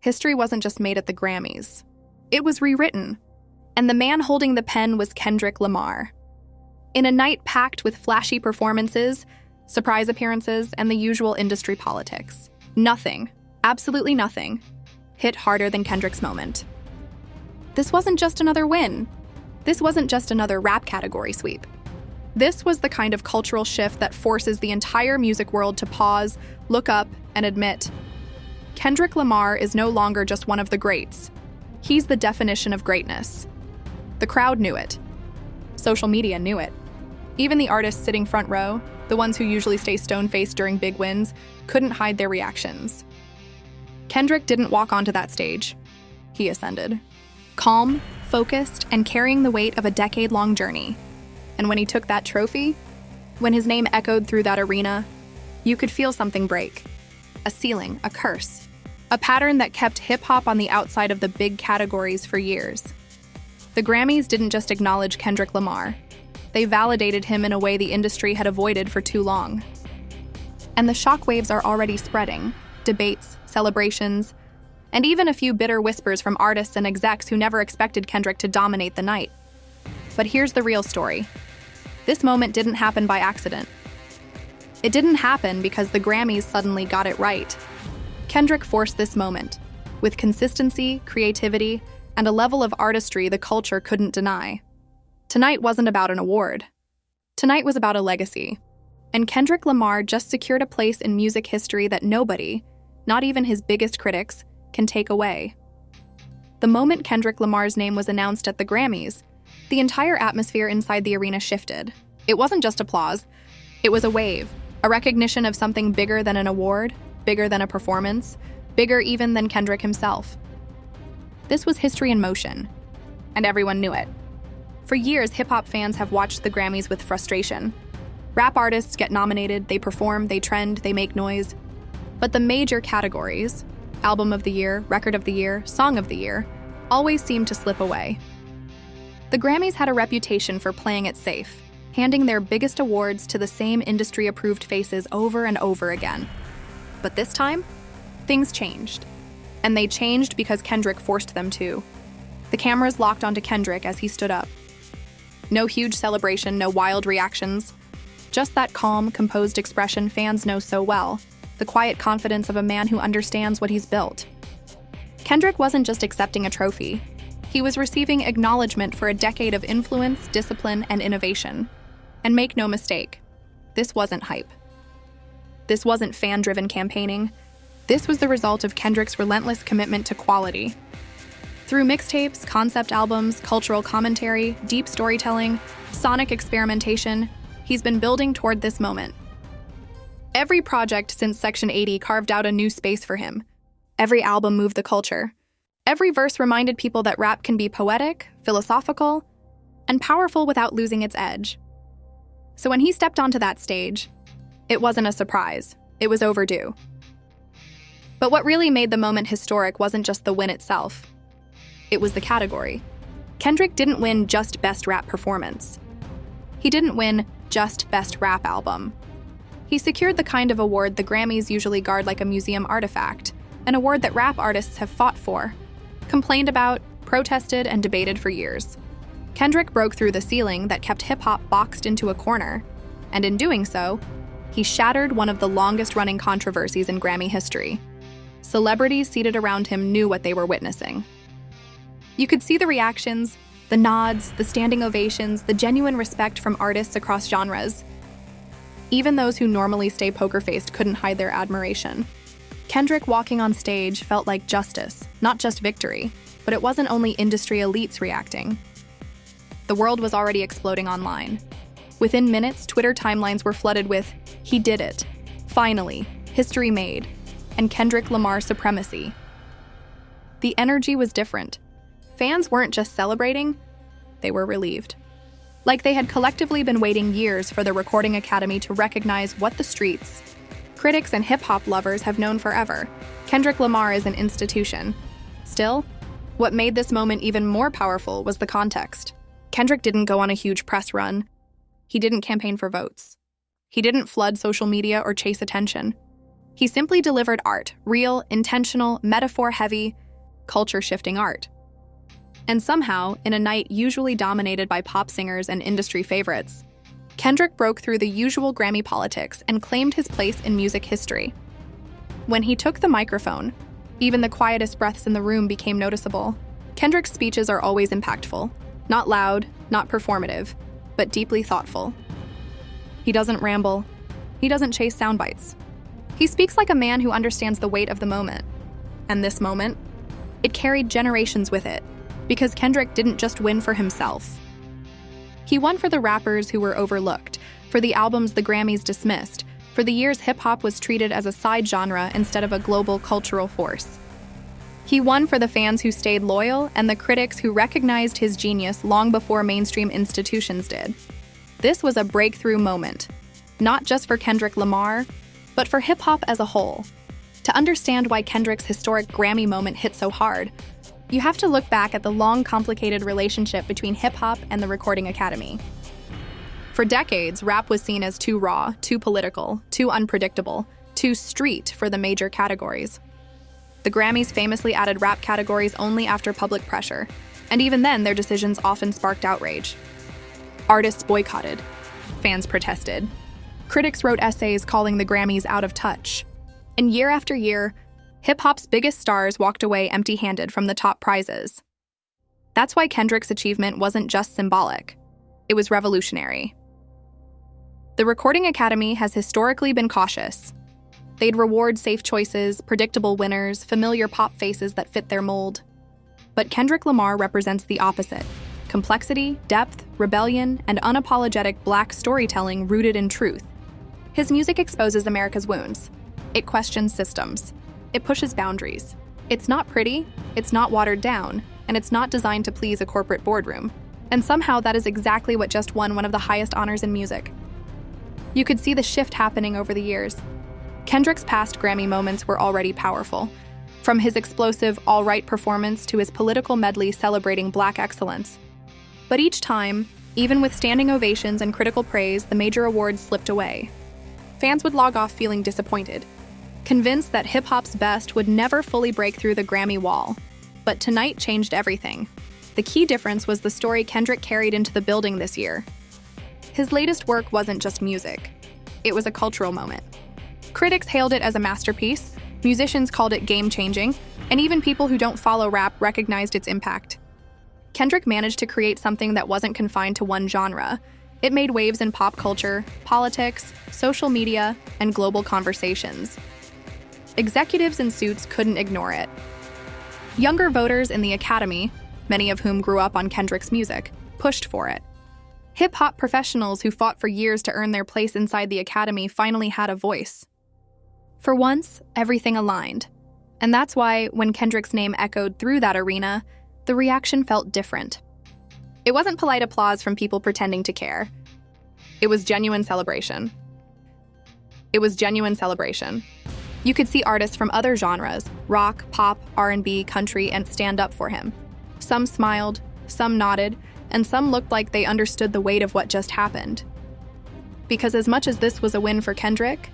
history wasn't just made at the Grammys. It was rewritten. And the man holding the pen was Kendrick Lamar. In a night packed with flashy performances, surprise appearances, and the usual industry politics, nothing, absolutely nothing, hit harder than Kendrick's moment. This wasn't just another win. This wasn't just another rap category sweep. This was the kind of cultural shift that forces the entire music world to pause, look up, and admit, Kendrick Lamar is no longer just one of the greats. He's the definition of greatness. The crowd knew it. Social media knew it. Even the artists sitting front row, the ones who usually stay stone-faced during big wins, couldn't hide their reactions. Kendrick didn't walk onto that stage. He ascended. Calm, focused, and carrying the weight of a decade-long journey. And when he took that trophy, when his name echoed through that arena, you could feel something break. A ceiling, a curse. A pattern that kept hip-hop on the outside of the big categories for years. The Grammys didn't just acknowledge Kendrick Lamar. They validated him in a way the industry had avoided for too long. And the shockwaves are already spreading. Debates, celebrations, and even a few bitter whispers from artists and execs who never expected Kendrick to dominate the night. But here's the real story. This moment didn't happen by accident. It didn't happen because the Grammys suddenly got it right. Kendrick forced this moment, with consistency, creativity, and a level of artistry the culture couldn't deny. Tonight wasn't about an award. Tonight was about a legacy. And Kendrick Lamar just secured a place in music history that nobody, not even his biggest critics, can take away. The moment Kendrick Lamar's name was announced at the Grammys, the entire atmosphere inside the arena shifted. It wasn't just applause. It was a wave, a recognition of something bigger than an award, bigger than a performance, bigger even than Kendrick himself. This was history in motion, and everyone knew it. For years, hip-hop fans have watched the Grammys with frustration. Rap artists get nominated, they perform, they trend, they make noise. But the major categories, Album of the Year, Record of the Year, Song of the Year, always seem to slip away. The Grammys had a reputation for playing it safe, handing their biggest awards to the same industry-approved faces over and over again. But this time, things changed. And they changed because Kendrick forced them to. The cameras locked onto Kendrick as he stood up. No huge celebration, no wild reactions. Just that calm, composed expression fans know so well, the quiet confidence of a man who understands what he's built. Kendrick wasn't just accepting a trophy. He was receiving acknowledgement for a decade of influence, discipline, and innovation. And make no mistake, this wasn't hype. This wasn't fan-driven campaigning. This was the result of Kendrick's relentless commitment to quality. Through mixtapes, concept albums, cultural commentary, deep storytelling, sonic experimentation, he's been building toward this moment. Every project since Section 80 carved out a new space for him. Every album moved the culture. Every verse reminded people that rap can be poetic, philosophical, and powerful without losing its edge. So when he stepped onto that stage, it wasn't a surprise. It was overdue. But what really made the moment historic wasn't just the win itself. It was the category. Kendrick didn't win just Best Rap Performance. He didn't win just Best Rap Album. He secured the kind of award the Grammys usually guard like a museum artifact, an award that rap artists have fought for, complained about, protested, and debated for years. Kendrick broke through the ceiling that kept hip-hop boxed into a corner, and in doing so, he shattered one of the longest-running controversies in Grammy history. Celebrities seated around him knew what they were witnessing. You could see the reactions, the nods, the standing ovations, the genuine respect from artists across genres. Even those who normally stay poker-faced couldn't hide their admiration. Kendrick walking on stage felt like justice, not just victory, but it wasn't only industry elites reacting. The world was already exploding online. Within minutes, Twitter timelines were flooded with, "He did it. Finally. History made." And Kendrick Lamar supremacy. The energy was different. Fans weren't just celebrating, they were relieved. Like they had collectively been waiting years for the Recording Academy to recognize what the streets, critics and hip-hop lovers have known forever. Kendrick Lamar is an institution. Still, what made this moment even more powerful was the context. Kendrick didn't go on a huge press run. He didn't campaign for votes. He didn't flood social media or chase attention. He simply delivered art, real, intentional, metaphor-heavy, culture-shifting art. And somehow, in a night usually dominated by pop singers and industry favorites, Kendrick broke through the usual Grammy politics and claimed his place in music history. When he took the microphone, even the quietest breaths in the room became noticeable. Kendrick's speeches are always impactful, not loud, not performative, but deeply thoughtful. He doesn't ramble. He doesn't chase sound bites. He speaks like a man who understands the weight of the moment. And this moment, it carried generations with it, because Kendrick didn't just win for himself. He won for the rappers who were overlooked, for the albums the Grammys dismissed, for the years hip-hop was treated as a side genre instead of a global cultural force. He won for the fans who stayed loyal and the critics who recognized his genius long before mainstream institutions did. This was a breakthrough moment, not just for Kendrick Lamar, but for hip-hop as a whole. To understand why Kendrick's historic Grammy moment hit so hard, you have to look back at the long, complicated relationship between hip-hop and the Recording Academy. For decades, rap was seen as too raw, too political, too unpredictable, too street for the major categories. The Grammys famously added rap categories only after public pressure, and even then their decisions often sparked outrage. Artists boycotted. Fans protested. Critics wrote essays calling the Grammys out of touch. And year after year, hip-hop's biggest stars walked away empty-handed from the top prizes. That's why Kendrick's achievement wasn't just symbolic. It was revolutionary. The Recording Academy has historically been cautious. They'd reward safe choices, predictable winners, familiar pop faces that fit their mold. But Kendrick Lamar represents the opposite: complexity, depth, rebellion, and unapologetic Black storytelling rooted in truth. His music exposes America's wounds. It questions systems. It pushes boundaries. It's not pretty, it's not watered down, and it's not designed to please a corporate boardroom. And somehow that is exactly what just won one of the highest honors in music. You could see the shift happening over the years. Kendrick's past Grammy moments were already powerful, from his explosive All Right performance to his political medley celebrating Black excellence. But each time, even with standing ovations and critical praise, the major awards slipped away. Fans would log off feeling disappointed, convinced that hip-hop's best would never fully break through the Grammy wall. But tonight changed everything. The key difference was the story Kendrick carried into the building this year. His latest work wasn't just music. It was a cultural moment. Critics hailed it as a masterpiece, musicians called it game-changing, and even people who don't follow rap recognized its impact. Kendrick managed to create something that wasn't confined to one genre. It made waves in pop culture, politics, social media, and global conversations. Executives in suits couldn't ignore it. Younger voters in the Academy, many of whom grew up on Kendrick's music, pushed for it. Hip-hop professionals who fought for years to earn their place inside the Academy finally had a voice. For once, everything aligned. And that's why, when Kendrick's name echoed through that arena, the reaction felt different. It wasn't polite applause from people pretending to care. It was genuine celebration. You could see artists from other genres, rock, pop, R&B, country, and stand up for him. Some smiled, some nodded, and some looked like they understood the weight of what just happened. Because as much as this was a win for Kendrick,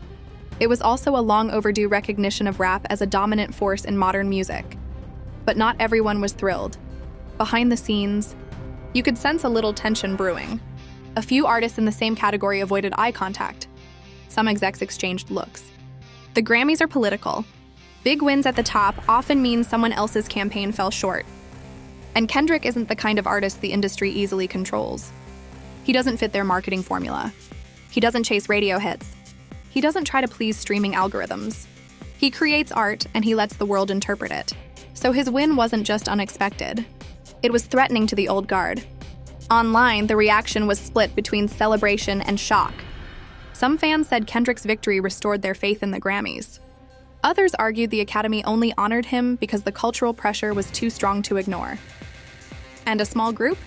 it was also a long overdue recognition of rap as a dominant force in modern music. But not everyone was thrilled. Behind the scenes, you could sense a little tension brewing. A few artists in the same category avoided eye contact. Some execs exchanged looks. The Grammys are political. Big wins at the top often mean someone else's campaign fell short. And Kendrick isn't the kind of artist the industry easily controls. He doesn't fit their marketing formula. He doesn't chase radio hits. He doesn't try to please streaming algorithms. He creates art and he lets the world interpret it. So his win wasn't just unexpected. It was threatening to the old guard. Online, the reaction was split between celebration and shock. Some fans said Kendrick's victory restored their faith in the Grammys. Others argued the Academy only honored him because the cultural pressure was too strong to ignore. And a small group?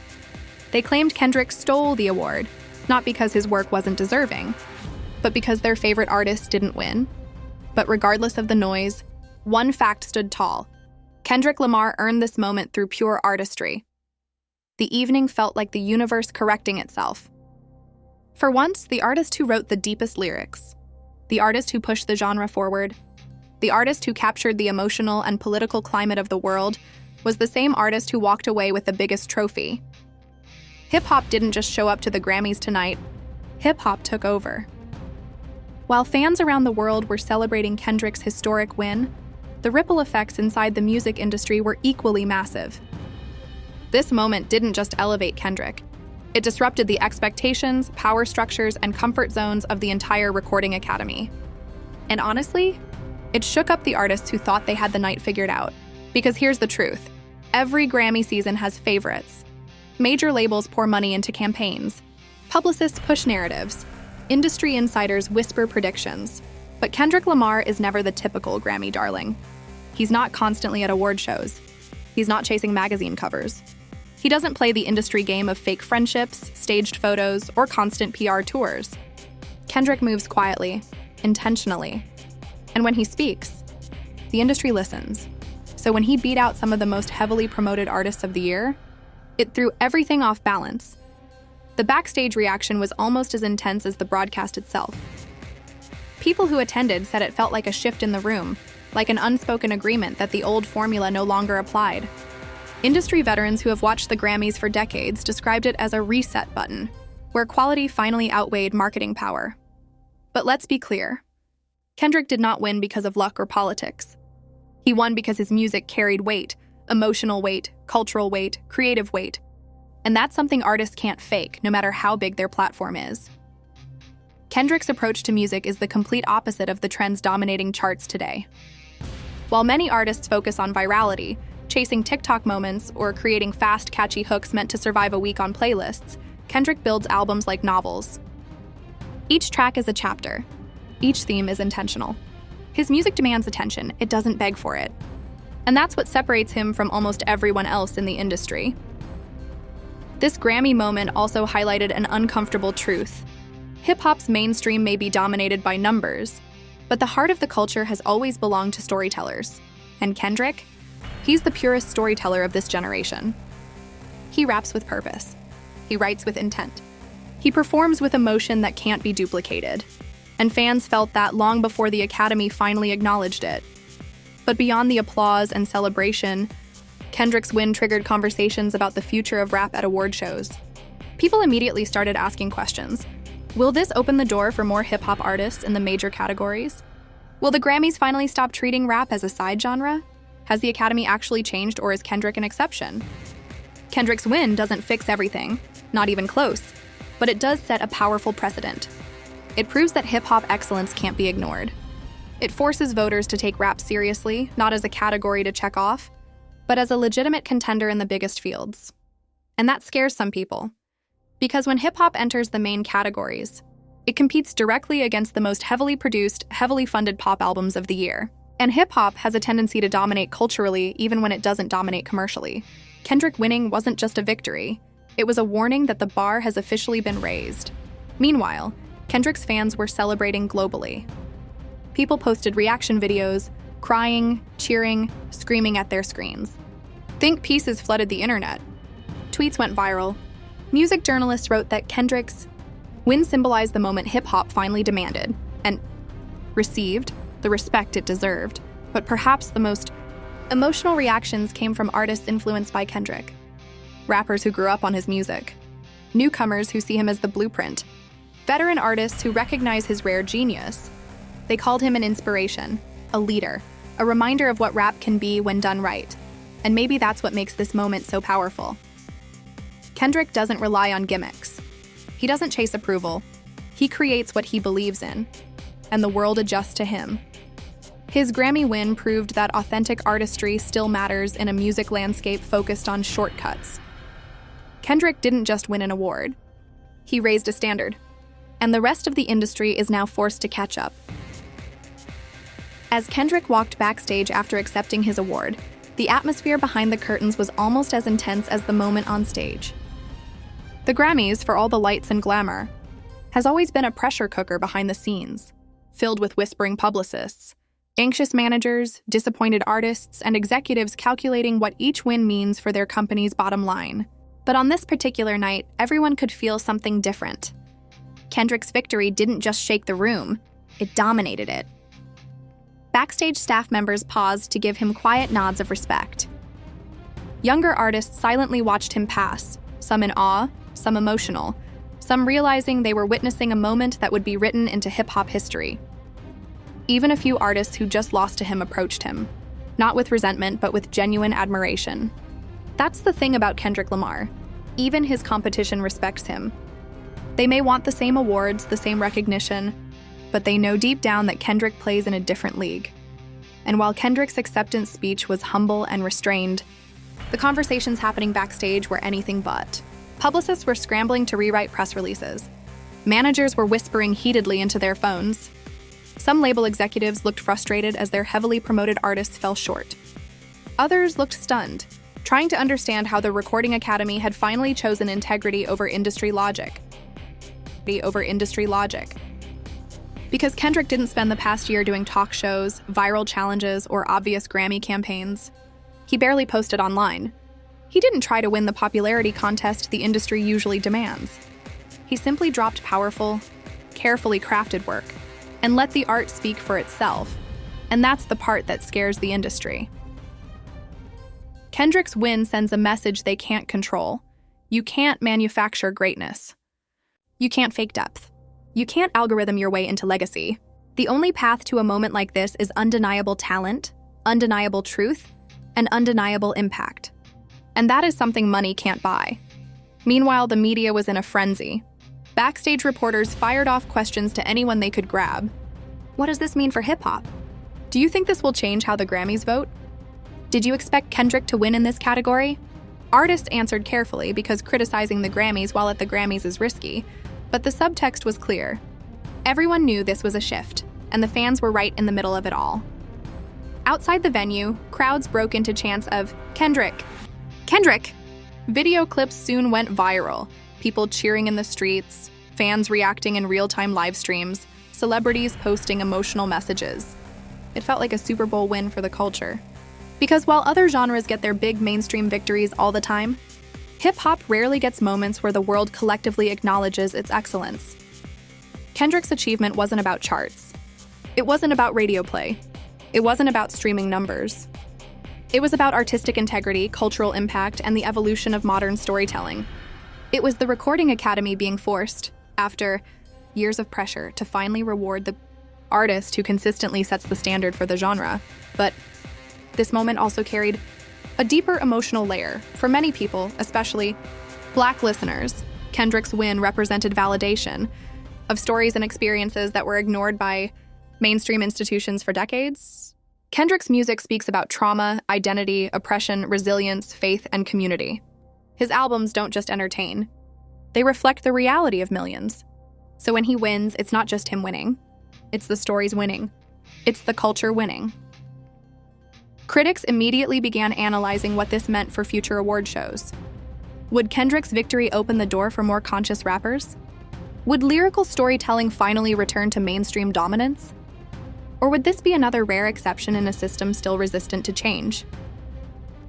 They claimed Kendrick stole the award, not because his work wasn't deserving, but because their favorite artist didn't win. But regardless of the noise, one fact stood tall. Kendrick Lamar earned this moment through pure artistry. The evening felt like the universe correcting itself. For once, the artist who wrote the deepest lyrics, the artist who pushed the genre forward, the artist who captured the emotional and political climate of the world, was the same artist who walked away with the biggest trophy. Hip-hop didn't just show up to the Grammys tonight, hip-hop took over. While fans around the world were celebrating Kendrick's historic win, the ripple effects inside the music industry were equally massive. This moment didn't just elevate Kendrick. It disrupted the expectations, power structures, and comfort zones of the entire recording academy. And honestly, it shook up the artists who thought they had the night figured out. Because here's the truth. Every Grammy season has favorites. Major labels pour money into campaigns. Publicists push narratives. Industry insiders whisper predictions. But Kendrick Lamar is never the typical Grammy darling. He's not constantly at award shows. He's not chasing magazine covers. He doesn't play the industry game of fake friendships, staged photos, or constant PR tours. Kendrick moves quietly, intentionally. And when he speaks, the industry listens. So when he beat out some of the most heavily promoted artists of the year, it threw everything off balance. The backstage reaction was almost as intense as the broadcast itself. People who attended said it felt like a shift in the room, like an unspoken agreement that the old formula no longer applied. Industry veterans who have watched the Grammys for decades described it as a reset button, where quality finally outweighed marketing power. But let's be clear. Kendrick did not win because of luck or politics. He won because his music carried weight, emotional weight, cultural weight, creative weight. And that's something artists can't fake, no matter how big their platform is. Kendrick's approach to music is the complete opposite of the trends dominating charts today. While many artists focus on virality, chasing TikTok moments, or creating fast, catchy hooks meant to survive a week on playlists, Kendrick builds albums like novels. Each track is a chapter. Each theme is intentional. His music demands attention, it doesn't beg for it. And that's what separates him from almost everyone else in the industry. This Grammy moment also highlighted an uncomfortable truth. Hip-hop's mainstream may be dominated by numbers, but the heart of the culture has always belonged to storytellers. And Kendrick? He's the purest storyteller of this generation. He raps with purpose. He writes with intent. He performs with emotion that can't be duplicated. And fans felt that long before the Academy finally acknowledged it. But beyond the applause and celebration, Kendrick's win triggered conversations about the future of rap at award shows. People immediately started asking questions. Will this open the door for more hip-hop artists in the major categories? Will the Grammys finally stop treating rap as a side genre? Has the Academy actually changed, or is Kendrick an exception? Kendrick's win doesn't fix everything, not even close, but it does set a powerful precedent. It proves that hip-hop excellence can't be ignored. It forces voters to take rap seriously, not as a category to check off, but as a legitimate contender in the biggest fields. And that scares some people. Because when hip-hop enters the main categories, it competes directly against the most heavily produced, heavily funded pop albums of the year. And hip-hop has a tendency to dominate culturally even when it doesn't dominate commercially. Kendrick winning wasn't just a victory. It was a warning that the bar has officially been raised. Meanwhile, Kendrick's fans were celebrating globally. People posted reaction videos, crying, cheering, screaming at their screens. Think pieces flooded the internet. Tweets went viral. Music journalists wrote that Kendrick's win symbolized the moment hip-hop finally demanded, and received, the respect it deserved. But perhaps the most emotional reactions came from artists influenced by Kendrick. Rappers who grew up on his music. Newcomers who see him as the blueprint. Veteran artists who recognize his rare genius. They called him an inspiration, a leader, a reminder of what rap can be when done right. And maybe that's what makes this moment so powerful. Kendrick doesn't rely on gimmicks. He doesn't chase approval. He creates what he believes in, and the world adjusts to him. His Grammy win proved that authentic artistry still matters in a music landscape focused on shortcuts. Kendrick didn't just win an award. He raised a standard, and the rest of the industry is now forced to catch up. As Kendrick walked backstage after accepting his award, the atmosphere behind the curtains was almost as intense as the moment on stage. The Grammys, for all the lights and glamour, has always been a pressure cooker behind the scenes, filled with whispering publicists, anxious managers, disappointed artists, and executives calculating what each win means for their company's bottom line. But on this particular night, everyone could feel something different. Kendrick's victory didn't just shake the room, It dominated it. Backstage staff members paused to give him quiet nods of respect. Younger artists silently watched him pass, some in awe, some emotional, some realizing they were witnessing a moment that would be written into hip-hop history. Even a few artists who just lost to him approached him, not with resentment, but with genuine admiration. That's the thing about Kendrick Lamar. Even his competition respects him. They may want the same awards, the same recognition, but they know deep down that Kendrick plays in a different league. And while Kendrick's acceptance speech was humble and restrained, the conversations happening backstage were anything but. Publicists were scrambling to rewrite press releases. Managers were whispering heatedly into their phones. Some label executives looked frustrated as their heavily promoted artists fell short. Others looked stunned, trying to understand how the Recording Academy had finally chosen integrity over industry logic. Because Kendrick didn't spend the past year doing talk shows, viral challenges, or obvious Grammy campaigns. He barely posted online. He didn't try to win the popularity contest the industry usually demands. He simply dropped powerful, carefully crafted work and let the art speak for itself. And that's the part that scares the industry. Kendrick's win sends a message they can't control. You can't manufacture greatness. You can't fake depth. You can't algorithm your way into legacy. The only path to a moment like this is undeniable talent, undeniable truth, and undeniable impact. And that is something money can't buy. Meanwhile, the media was in a frenzy. Backstage reporters fired off questions to anyone they could grab. What does this mean for hip-hop? Do you think this will change how the Grammys vote? Did you expect Kendrick to win in this category? Artists answered carefully because criticizing the Grammys while at the Grammys is risky, but the subtext was clear. Everyone knew this was a shift, and the fans were right in the middle of it all. Outside the venue, crowds broke into chants of, "Kendrick! Kendrick!" Video clips soon went viral, people cheering in the streets, fans reacting in real-time live streams, celebrities posting emotional messages. It felt like a Super Bowl win for the culture. Because while other genres get their big mainstream victories all the time, hip-hop rarely gets moments where the world collectively acknowledges its excellence. Kendrick's achievement wasn't about charts. It wasn't about radio play. It wasn't about streaming numbers. It was about artistic integrity, cultural impact, and the evolution of modern storytelling. It was the Recording Academy being forced, after years of pressure, to finally reward the artist who consistently sets the standard for the genre. But this moment also carried a deeper emotional layer. For many people, especially Black listeners, Kendrick's win represented validation of stories and experiences that were ignored by mainstream institutions for decades. Kendrick's music speaks about trauma, identity, oppression, resilience, faith, and community. His albums don't just entertain. They reflect the reality of millions. So when he wins, it's not just him winning. It's the stories winning. It's the culture winning. Critics immediately began analyzing what this meant for future award shows. Would Kendrick's victory open the door for more conscious rappers? Would lyrical storytelling finally return to mainstream dominance? Or would this be another rare exception in a system still resistant to change?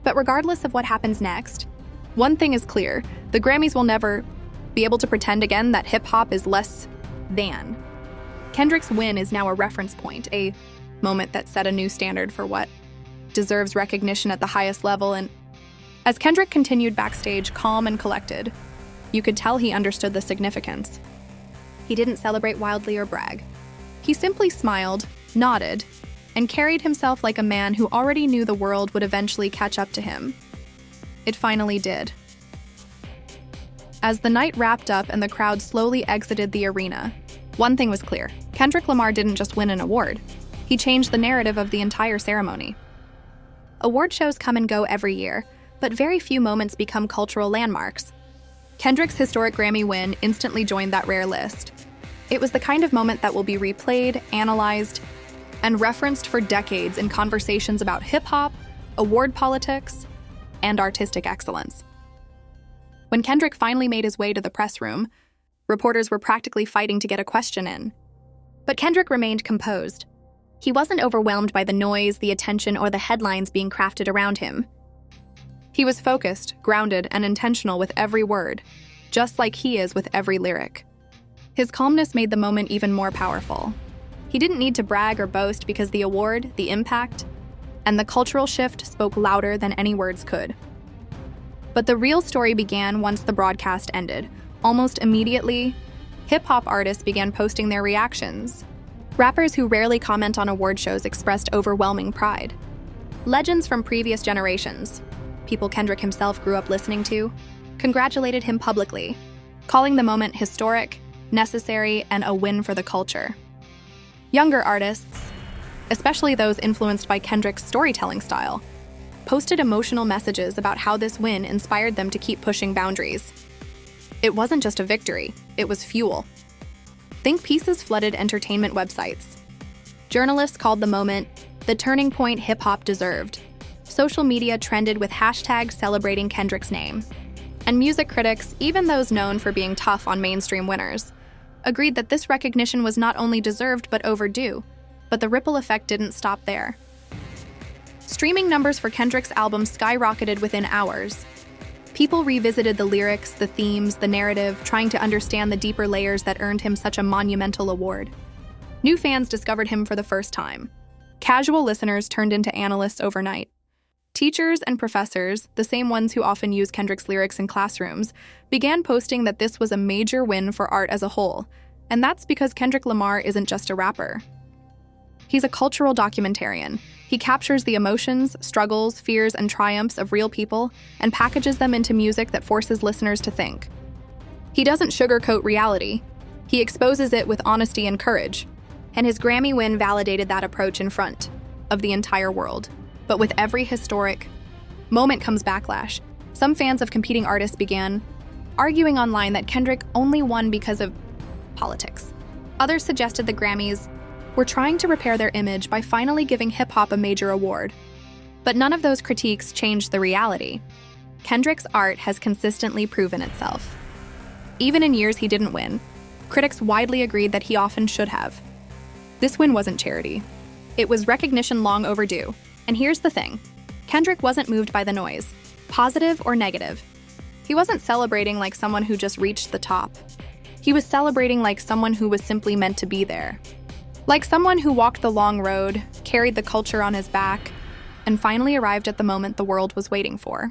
But regardless of what happens next, one thing is clear: the Grammys will never be able to pretend again that hip-hop is less than. Kendrick's win is now a reference point, a moment that set a new standard for what deserves recognition at the highest level. And as Kendrick continued backstage, calm and collected, you could tell he understood the significance. He didn't celebrate wildly or brag. He simply smiled, nodded, and carried himself like a man who already knew the world would eventually catch up to him. It finally did. As the night wrapped up and the crowd slowly exited the arena, one thing was clear: Kendrick Lamar didn't just win an award. He changed the narrative of the entire ceremony. Award shows come and go every year, but very few moments become cultural landmarks. Kendrick's historic Grammy win instantly joined that rare list. It was the kind of moment that will be replayed, analyzed, and referenced for decades in conversations about hip-hop, award politics, and artistic excellence. When Kendrick finally made his way to the press room, reporters were practically fighting to get a question in. But Kendrick remained composed. He wasn't overwhelmed by the noise, the attention, or the headlines being crafted around him. He was focused, grounded, and intentional with every word, just like he is with every lyric. His calmness made the moment even more powerful. He didn't need to brag or boast because the award, the impact, and the cultural shift spoke louder than any words could. But the real story began once the broadcast ended. Almost immediately, hip-hop artists began posting their reactions. Rappers who rarely comment on award shows expressed overwhelming pride. Legends from previous generations, people Kendrick himself grew up listening to, congratulated him publicly, calling the moment historic, necessary, and a win for the culture. Younger artists, especially those influenced by Kendrick's storytelling style, posted emotional messages about how this win inspired them to keep pushing boundaries. It wasn't just a victory, it was fuel. Think pieces flooded entertainment websites. Journalists called the moment the turning point hip-hop deserved. Social media trended with hashtags celebrating Kendrick's name. And music critics, even those known for being tough on mainstream winners, agreed that this recognition was not only deserved but overdue. But the ripple effect didn't stop there. Streaming numbers for Kendrick's album skyrocketed within hours. People revisited the lyrics, the themes, the narrative, trying to understand the deeper layers that earned him such a monumental award. New fans discovered him for the first time. Casual listeners turned into analysts overnight. Teachers and professors, the same ones who often use Kendrick's lyrics in classrooms, began posting that this was a major win for art as a whole. And that's because Kendrick Lamar isn't just a rapper. He's a cultural documentarian. He captures the emotions, struggles, fears, and triumphs of real people and packages them into music that forces listeners to think. He doesn't sugarcoat reality. He exposes it with honesty and courage. And his Grammy win validated that approach in front of the entire world. But with every historic moment comes backlash. Some fans of competing artists began arguing online that Kendrick only won because of politics. Others suggested the Grammys were trying to repair their image by finally giving hip-hop a major award. But none of those critiques changed the reality. Kendrick's art has consistently proven itself. Even in years he didn't win, critics widely agreed that he often should have. This win wasn't charity. It was recognition long overdue. And here's the thing. Kendrick wasn't moved by the noise, positive or negative. He wasn't celebrating like someone who just reached the top. He was celebrating like someone who was simply meant to be there. Like someone who walked the long road, carried the culture on his back, and finally arrived at the moment the world was waiting for.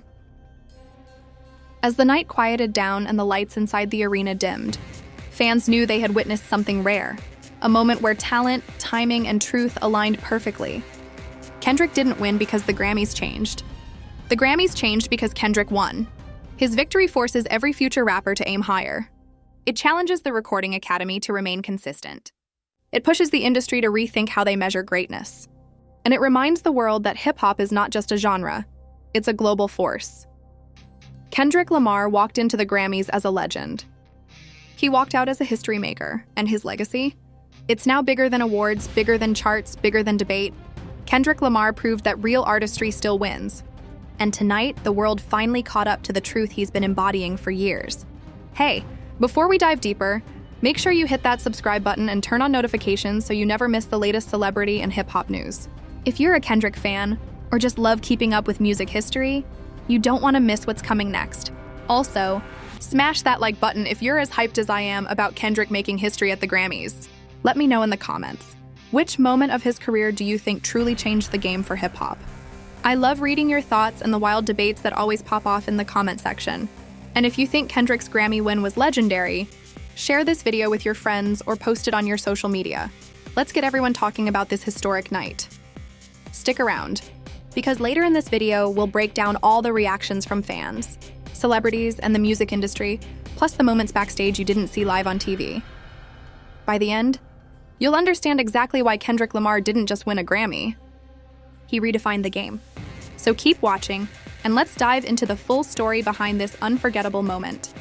As the night quieted down and the lights inside the arena dimmed, fans knew they had witnessed something rare, a moment where talent, timing, and truth aligned perfectly. Kendrick didn't win because the Grammys changed. The Grammys changed because Kendrick won. His victory forces every future rapper to aim higher. It challenges the Recording Academy to remain consistent. It pushes the industry to rethink how they measure greatness. And it reminds the world that hip-hop is not just a genre, it's a global force. Kendrick Lamar walked into the Grammys as a legend. He walked out as a history maker, and his legacy? It's now bigger than awards, bigger than charts, bigger than debate. Kendrick Lamar proved that real artistry still wins. And tonight, the world finally caught up to the truth he's been embodying for years. Hey, before we dive deeper, make sure you hit that subscribe button and turn on notifications so you never miss the latest celebrity and hip-hop news. If you're a Kendrick fan, or just love keeping up with music history, you don't want to miss what's coming next. Also, smash that like button if you're as hyped as I am about Kendrick making history at the Grammys. Let me know in the comments. Which moment of his career do you think truly changed the game for hip-hop? I love reading your thoughts and the wild debates that always pop off in the comment section. And if you think Kendrick's Grammy win was legendary, share this video with your friends or post it on your social media. Let's get everyone talking about this historic night. Stick around, because later in this video, we'll break down all the reactions from fans, celebrities, and the music industry, plus the moments backstage you didn't see live on TV. By the end, you'll understand exactly why Kendrick Lamar didn't just win a Grammy. He redefined the game. So keep watching, and let's dive into the full story behind this unforgettable moment.